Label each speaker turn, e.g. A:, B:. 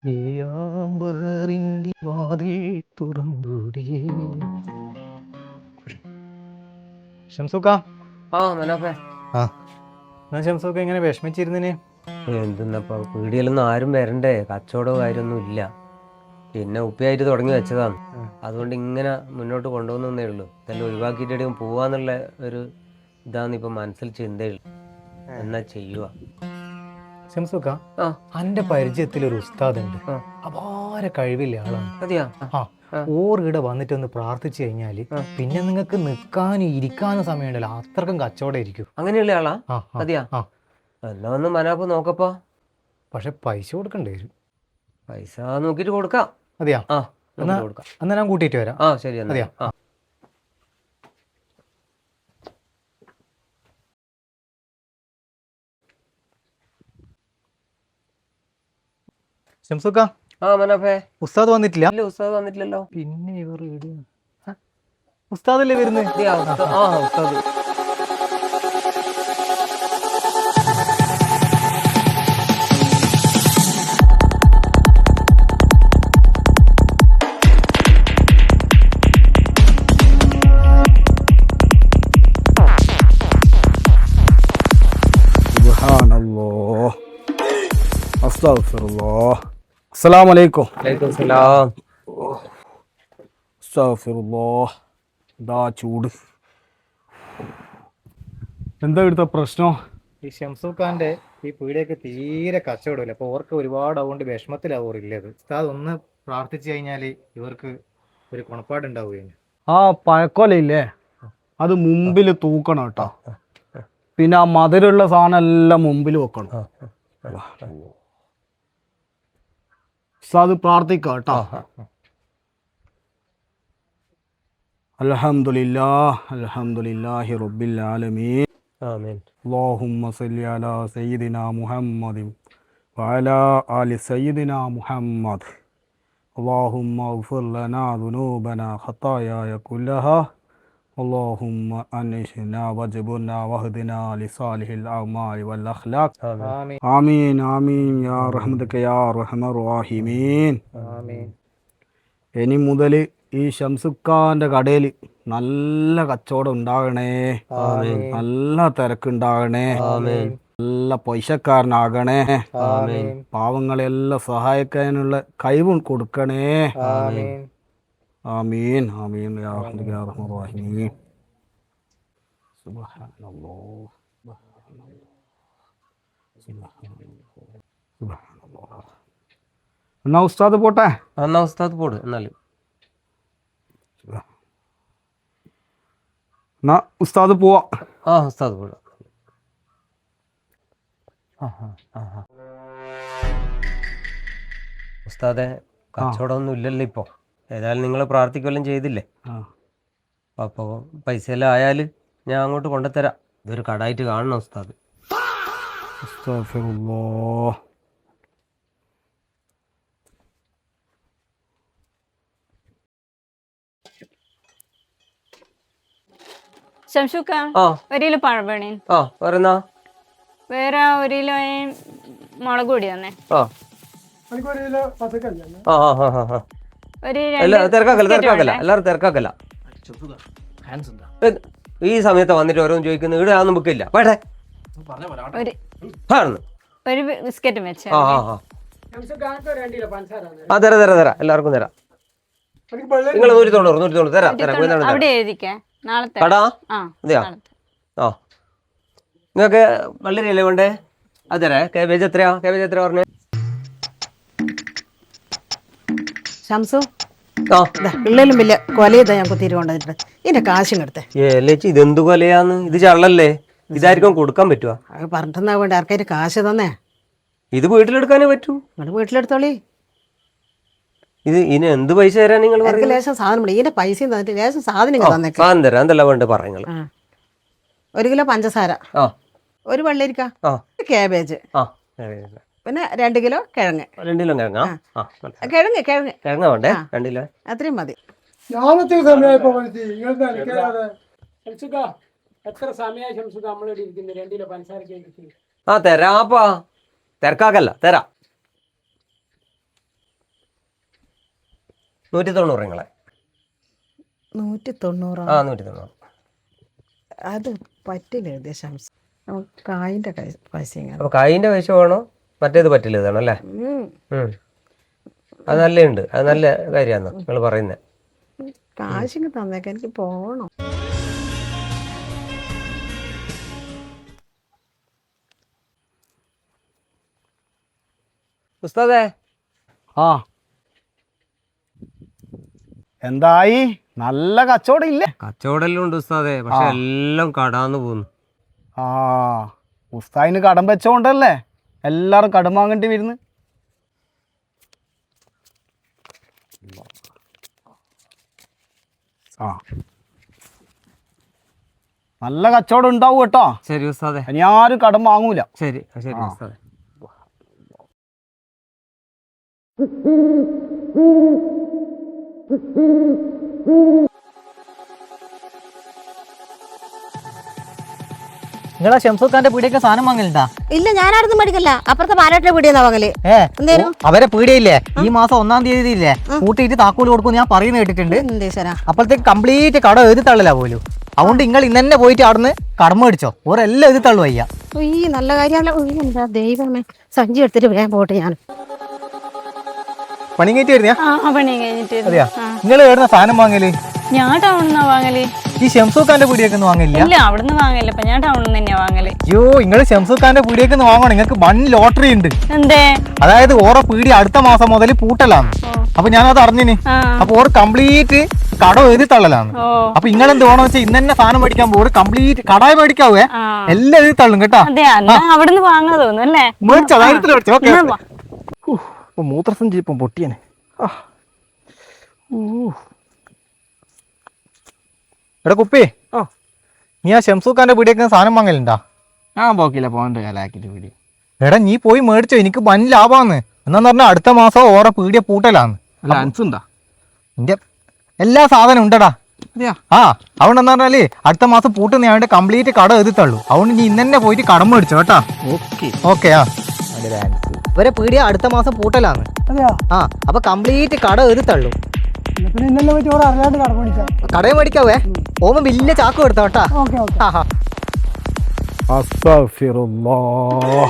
A: ഏയാമ്പറിന്റെ വാതിൽ തുറന്നൂടിയേ. ഷംസുക്ക
B: മനോഫേ
A: ആ എന്നാ ഷംസുക്ക ഇങ്ങനെ വിഷമിച്ചിരുന്നിന്?
B: എന്തെന്നപ്പോ പീടികയിലൊന്നും ആരും വരണ്ടേ, കച്ചവടവും കാര്യമൊന്നും ഇല്ല. പിന്നെ ഉപ്പിയായിട്ട് തുടങ്ങി വെച്ചതാണ്. അതുകൊണ്ട് ഇങ്ങനെ മുന്നോട്ട് കൊണ്ടുപോകുന്നേ ഉള്ളൂ. ഇതെല്ലാം ഒഴിവാക്കിയിട്ട് എവിടെയും പോവാന്നുള്ള ഒരു ഇതാണ് ഇപ്പൊ മനസ്സിൽ ചിന്തയുള്ളു. എന്നാ ചെയ്യുക
A: ഷംസുക്ക, അന്റെ പരിചയത്തിൽ ഒരു ഉസ്താദ് ഉണ്ട്, അപാര കഴിവില്ല ആളാണ്.
B: അതെയാ?
A: ഓറിവിടെ വന്നിട്ടൊന്ന് പ്രാർത്ഥിച്ചു കഴിഞ്ഞാല് പിന്നെ നിങ്ങൾക്ക് നിൽക്കാനും ഇരിക്കാനും സമയം ഉണ്ടല്ലോ, അത്രക്കും കച്ചവടം ഇരിക്കും.
B: അങ്ങനെയുള്ള ആളാ? അതെയാ? എന്നാ ഒന്ന് മനോപ്പ് നോക്കപ്പോ.
A: പക്ഷെ പൈസ കൊടുക്കണ്ടേ വരും.
B: പൈസ നോക്കിട്ട് കൊടുക്കാം.
A: അതെയാ?
B: എന്നാ
A: ഞാൻ കൂട്ടിയിട്ട് വരാം.
B: ശരി.
A: അതെയാ? ഷംസുക്ക,
B: മനോഫേ,
A: ഉസ്താദ് വന്നിട്ടില്ല?
B: ഉസ്താദ് വന്നിട്ടില്ലല്ലോ.
A: പിന്നെ ഇവർ ഉസ്താദല്ലേ വരുന്നത്?
B: ഉസ്താദ്.
C: അസ്സലാമലൈക്കും. ചൂട് എന്താ ഇവിടുത്തെ പ്രശ്നം?
A: ഈ ഷംസുഖാന്റെ ഈ പീടിയൊക്കെ തീരെ കച്ചവടമില്ല. അപ്പൊ ഓർക്ക് ഒരുപാട് അതുകൊണ്ട് വിഷമത്തിലാവൂറില്ലത്. ഉസ്താദ് ഒന്ന് പ്രാർത്ഥിച്ചു കഴിഞ്ഞാല് ഇവർക്ക് ഒരു ഗുണപ്പാടുണ്ടാവുകയാണ്.
C: ആ പഴക്കൊലയില്ലേ, അത് മുമ്പിൽ തൂക്കണം കേട്ടോ. പിന്നെ ആ മധുരമുള്ള സാധനം എല്ലാം മുമ്പിൽ വെക്കണം. ഉസ്താദ് പ്രാർത്ഥിക്കാം കേട്ടോ. അൽഹംദുലില്ലാഹി റബ്ബിൽ ആലമീൻ. അല്ലാഹുമ്മ സല്ലി അലാ സയ്യിദിനാ മുഹമ്മദിൻ വഅലാ ആലി സയ്യിദിനാ മുഹമ്മദ്. അല്ലാഹുമ്മ ഇഗ്ഫിർ ലനാ ദുനൂബനാ ഖതായായ കുല്ലഹാ. അല്ലാഹുമ്മ അൻഇശ്നാ വജ്ബുർനാ വഹ്ദിനാ ലിസാലിഹിൽ അഅ്മാലി വൽ അഖ്ലാഖ്. ആമീൻ ആമീൻ യാ റഹ്മതക യാ അർഹമർ റഹീമീൻ. ഇനി മുതൽ ഈ ഷംസുഖാന്റെ കടയിൽ നല്ല കച്ചവടം ഉണ്ടാകണേ, നല്ല തിരക്കുണ്ടാകണേ, നല്ല പൈസക്കാരനാകണേ, പാവങ്ങളെല്ലാം സഹായിക്കാനുള്ള കഴിവും കൊടുക്കണേ. ആമീൻ ആമീൻ യാ റഹ്മാൻ റഹീം. സുബ്ഹാനല്ലാഹ് സുബ്ഹാനല്ലാഹ്. എന്നാ ഉസ്താദ് പോട്ടെ?
B: ഉസ്താദ് പോട്. എന്നാലും
C: എന്നാ ഉസ്താദ് പോവാ.
B: ഉസ്താദ് പോട്. ഉസ്താദെ, കച്ചവടമൊന്നും ഇല്ലല്ലോ ഇപ്പൊ. ഏതായാലും നിങ്ങൾ പ്രാർത്ഥിക്കുകയെല്ലാം ചെയ്തില്ലേ, അപ്പോൾ പൈസ എല്ലാം ആയാൽ ഞാൻ അങ്ങോട്ട് കൊണ്ടുതരാം. ഇതൊരു കടായിട്ട് കാണണം ഉസ്താദ്.
C: അസ്തഗ്ഫിറുല്ലാഹ്.
D: ശംസുക്ക, ഒരു കിലോ പഴപണി. വേറെ ഒരു കിലോ മുളക് പൊടി തന്നെ.
B: എല്ലാവരും തിരക്കാക്കല്ല. ഈ സമയത്ത് വന്നിട്ട് ഓരോന്നും ചോദിക്കുന്നത് ഇവിടെ ആണെന്നും ബുക്കില്ല. വേണ്ടേ
D: ഒരു ബിസ്ക്കറ്റും വെച്ച.
B: തരാം എല്ലാവർക്കും തരാം. നിങ്ങൾ 190 തരാം.
D: അവിടെ എഴുതിക്കേ.
B: നിങ്ങൾക്ക് വള്ളിയല്ലേ വേണ്ടേ? അതരാ. കേബേജ് എത്രയാ പറഞ്ഞേ?
E: ഷംസു, പിള്ളേരും വലിയ കൊല ചെയ്താ ഞാൻ കുത്തിരുകൊണ്ടിട്ട് ഇതിന്റെ കാശും എടുത്തേ.
B: ഇതെന്ത് കൊലയാന്ന്? ഇത് ചള്ളല്ലേ? ഇതായിരിക്കും കൊടുക്കാൻ പറ്റുക?
E: പറഞ്ഞിട്ടുണ്ടാ വേണ്ട, ആർക്കായിട്ട് കാശ് തന്നേ.
B: ഇത് വീട്ടിലെടുക്കാനേ പറ്റൂ.
E: നിങ്ങൾ വീട്ടിലെടുത്തോളി.
B: ഇത് ഇനി എന്ത് പൈസ തരാൻ നിങ്ങൾ?
E: ലേശം സാധനം ഇതിന്റെ പൈസയും തന്നിട്ട് ലേശം സാധനം തന്നേക്കാം.
B: സാധനം തരാം. എന്തെല്ലാം വേണ്ട പറയുന്നത്?
E: 1 കിലോ പഞ്ചസാര, ഒരു വെള്ളരിക്ക, കേബേജ്, പിന്നെ 2 കിലോ കിഴങ്ങ്.
B: 2 കിലോ കിഴങ്ങാ?
E: കിഴങ്ങ്
B: വേണ്ടേ? 2 കിലോ
E: അത്രയും മതി.
B: തരാപ്പാ, തിരക്കാക്കല്ല, തരാം. 190 നിങ്ങളെ.
E: 190.
B: ആ 190.
E: അത് പറ്റില്ല ശംസു. കായിൻ്റെ പൈസ
B: അപ്പോൾ കായിൻ്റെ പൈസ വേണോ മറ്റേത് പറ്റില്ല ഇതാണ് അല്ലേ? അത് നല്ലുണ്ട്, അത് നല്ല കാര്യമാണ് നിങ്ങൾ പറയുന്നത്.
E: കാശിങ് തന്നേക്ക, എനിക്ക് പോകണം.
B: ഉസ്താദേ.
C: ആ എന്തായി? നല്ല കച്ചവടം ഇല്ലേ?
B: കച്ചവടമെല്ലാം ഉണ്ട് ഉസ്താദേ, പക്ഷെ എല്ലാം കടാന്ന് പോകുന്നു.
C: ആ ഉസ്താദിന് കടം വെച്ചോണ്ടല്ലേ എല്ലാരും കടം വാങ്ങേണ്ടി വരുന്നു. ആ നല്ല കച്ചവടം ഉണ്ടാവും കേട്ടോ.
B: ശരി ഉസ്താദേ.
C: ഇനി ആരും കടം വാങ്ങൂല.
B: ശരി ശരി ഉസ്താദേ.
A: നിങ്ങളാ ഷംസുഖാന്റെ പീടിയൊക്കെ സാധനം വാങ്ങലുണ്ടാ?
E: ഇല്ല, ഞാനായിരുന്നു മേടിക്കല്ല, അപ്പുറത്തെ പാലാട്ടിന്റെ പീടിയെന്നാ വാങ്ങല്. എന്തേലും
A: അവരെ പീടിയയില്ലേ ഈ മാസം 1-ാം തീയതി ഇല്ലേ കൂട്ടിയിട്ട് താക്കോല് കൊടുക്കും ഞാൻ പറയുന്നത് കേട്ടിട്ടുണ്ട്. അപ്പോഴത്തേക്ക് കംപ്ലീറ്റ് കട എഴുതി തള്ളലാ പോലും. അതുകൊണ്ട് നിങ്ങൾ ഇന്ന് തന്നെ പോയിട്ട് അവിടുന്ന് കടമ മേടിച്ചോ, ഓരെല്ലാം എഴുതി തള്ളു വയ്യ.
E: ഈ നല്ല കാര്യമല്ല. എന്താ ദൈവമേ, സഞ്ചി എടുത്തിട്ട് വേഗം പോട്ടെ. ഞാൻ
A: പണി കഴിഞ്ഞിട്ട് വരുന്നയാ?
D: പണി കഴിഞ്ഞിട്ട്
A: അതെയാ? നിങ്ങൾ എവിടുന്ന സാധനം വാങ്ങല്?
D: ഞാൻ ടൗണിന്നാ വാങ്ങല്.
A: ഈ ഷംസുഖാന്റെ പീടിയൊക്കെ ഒന്നും വാങ്ങില്ല?
D: ഇല്ല, അവിടുന്ന് വാങ്ങല്ല, ഇപ്പൊ ഞാൻ ടൗണിൽ നിന്ന് തന്നെയാ വാങ്ങല്.
A: അയ്യോ, നിങ്ങൾ ഷംസുഖാന്റെ പീടിയൊക്കെ ഒന്ന് വാങ്ങണം, നിങ്ങൾക്ക് വൺ ലോട്ടറി ഉണ്ട്.
D: എന്തേ?
A: അതായത് ഓരോ പീടി അടുത്ത മാസം മുതൽ പൂട്ടലാണ്. അപ്പൊ ഞാനത് അറിഞ്ഞിന്. അപ്പൊ ഓർ കംപ്ലീറ്റ് കട എഴുതി തള്ളലാണ്. അപ്പൊ നിങ്ങൾ എന്ത് വേണമെന്ന് വെച്ചാൽ ഇന്ന് തന്നെ സാധനം മേടിക്കാൻ പോകും, കംപ്ലീറ്റ് കടായി മേടിക്കാവേ, എല്ലാം എഴുതി തള്ളും കേട്ടോ.
D: അതെ, അവിടുന്ന് വാങ്ങാൻ തോന്നുന്നു അല്ലേ?
A: മേടിച്ചോ, ധൈര്യത്തിൽ മേടിച്ചോ. ഓക്കെ, മൂത്രസഞ്ചി ഇപ്പം പൊട്ടിയനെ. എടാ കുപ്പി, നീ ആ ഷംസുഖാന്റെ പീടിയൊക്കെ സാധനം വാങ്ങലുണ്ടാ?
C: ഞാൻ പോക്കില്ല, പോകണ്ട കാലാക്കിട്ട് പീടി.
A: എടാ നീ പോയി മേടിച്ചോ, എനിക്ക് വൻ ലാഭാന്ന്. എന്നാന്ന് പറഞ്ഞാൽ അടുത്ത മാസം ഓരോ പീടിയ പൂട്ടലാന്ന്. നിന്റെ എല്ലാ സാധനം ഉണ്ടടാ. ആ അതുകൊണ്ടെന്ന് പറഞ്ഞാല് അടുത്ത മാസം പൂട്ടുന്ന ഞാൻ കംപ്ലീറ്റ് കട എഴുതിത്തള്ളു. അതുകൊണ്ട് നീ ഇന്ന് തന്നെ പോയിട്ട് കടം മേടിച്ചോ കേട്ടാ. ഓക്കെ. ആ ഇവരെ പീടിയ അടുത്ത മാസം പൂട്ടലാന്ന്. ആ അപ്പൊ കംപ്ലീറ്റ് കട എഴുതിത്തള്ളു. കടയിൽ മേടിക്കാവേ, ഓമ വലിയ ചാക്ക് എടുത്തോ കേട്ടാ.
C: അസ്തഗ്ഫിറുല്ലാഹ്.